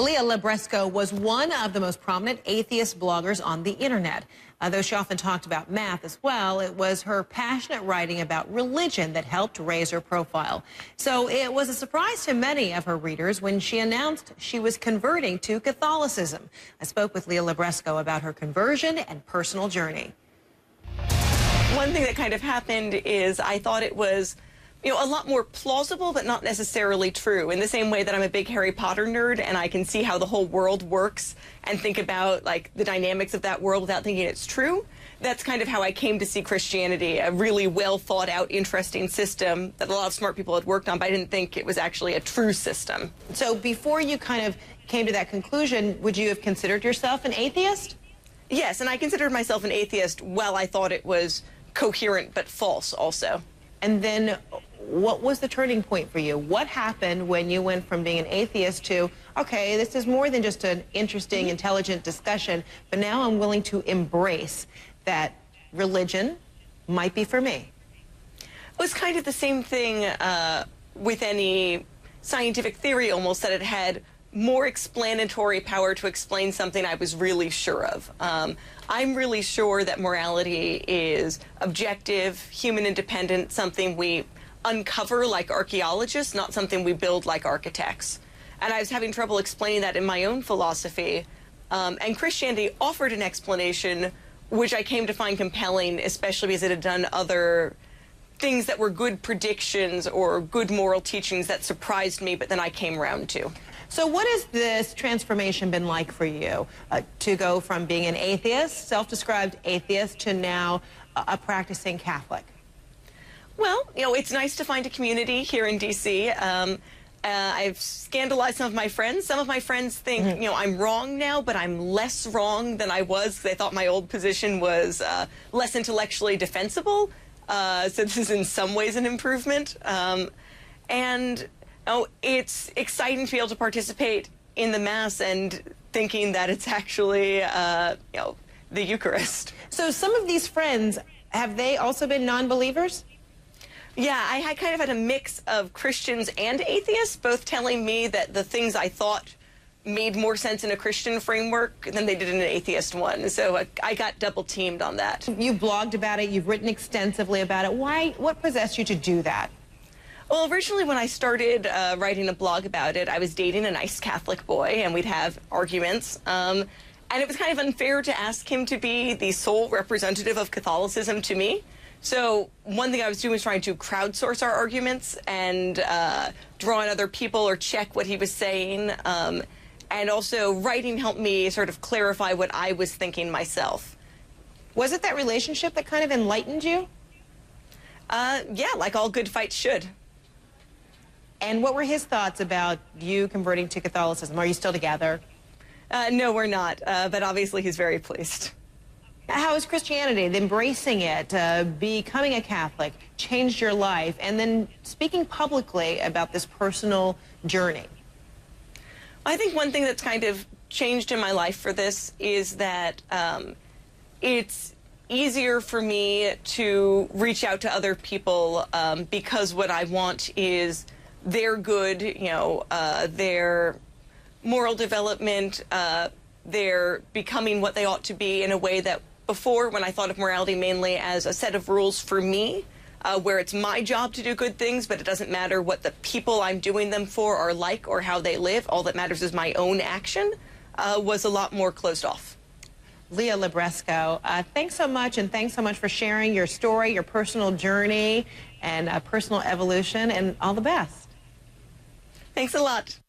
Leah Libresco was one of the most prominent atheist bloggers on the internet. Though she often talked about math as well, it was her passionate writing about religion that helped raise her profile. So it was a surprise to many of her readers when she announced she was converting to Catholicism. I spoke with Leah Libresco about her conversion and personal journey. One thing that kind of happened is I thought it was a lot more plausible, but not necessarily true. In the same way that I'm a big Harry Potter nerd and I can see how the whole world works and think about like the dynamics of that world without thinking it's true. That's kind of how I came to see Christianity, a really well thought out, interesting system that a lot of smart people had worked on, but I didn't think it was actually a true system. So before you kind of came to that conclusion, would you have considered yourself an atheist? Yes, and I considered myself an atheist while I thought it was coherent but false also. And then what was the turning point for you? What happened when you went from being an atheist to, okay, this is more than just an interesting, intelligent discussion, but now I'm willing to embrace that religion might be for me? It was kind of the same thing with any scientific theory almost, that it had more explanatory power to explain something I was really sure of. I'm really sure that morality is objective, human independent, something we uncover like archaeologists, not something we build like architects. And I was having trouble explaining that in my own philosophy. And Christianity offered an explanation which I came to find compelling, especially because it had done other things that were good predictions or good moral teachings that surprised me, but then I came around to. So what has this transformation been like for you to go from being an atheist, self-described atheist, to now a practicing Catholic? Well, it's nice to find a community here in D.C. I've scandalized some of my friends. Some of my friends think, I'm wrong now, but I'm less wrong than I was. They thought my old position was less intellectually defensible. So this is in some ways an improvement. It's exciting to be able to participate in the Mass and thinking that it's actually, the Eucharist. So some of these friends, have they also been non-believers? Yeah, I had kind of had a mix of Christians and atheists, both telling me that the things I thought made more sense in a Christian framework than they did in an atheist one. So I got double teamed on that. You've blogged about it, you've written extensively about it. What possessed you to do that? Well, originally when I started writing a blog about it, I was dating a nice Catholic boy, and we'd have arguments. And it was kind of unfair to ask him to be the sole representative of Catholicism to me. So one thing I was doing was trying to crowdsource our arguments and draw on other people or check what he was saying. And also writing helped me sort of clarify what I was thinking myself. Was it that relationship that kind of enlightened you? Yeah, like all good fights should. And what were his thoughts about you converting to Catholicism? Are you still together? No, we're not, but obviously he's very pleased. How has Christianity, embracing it, becoming a Catholic, changed your life, and then speaking publicly about this personal journey? I think one thing that's kind of changed in my life for this is that it's easier for me to reach out to other people because what I want is their good, their moral development, their becoming what they ought to be in a way that before, when I thought of morality mainly as a set of rules for me, where it's my job to do good things, but it doesn't matter what the people I'm doing them for are like or how they live. All that matters is my own action, was a lot more closed off. Leah Libresco, thanks so much, and thanks so much for sharing your story, your personal journey, and personal evolution, and all the best. Thanks a lot.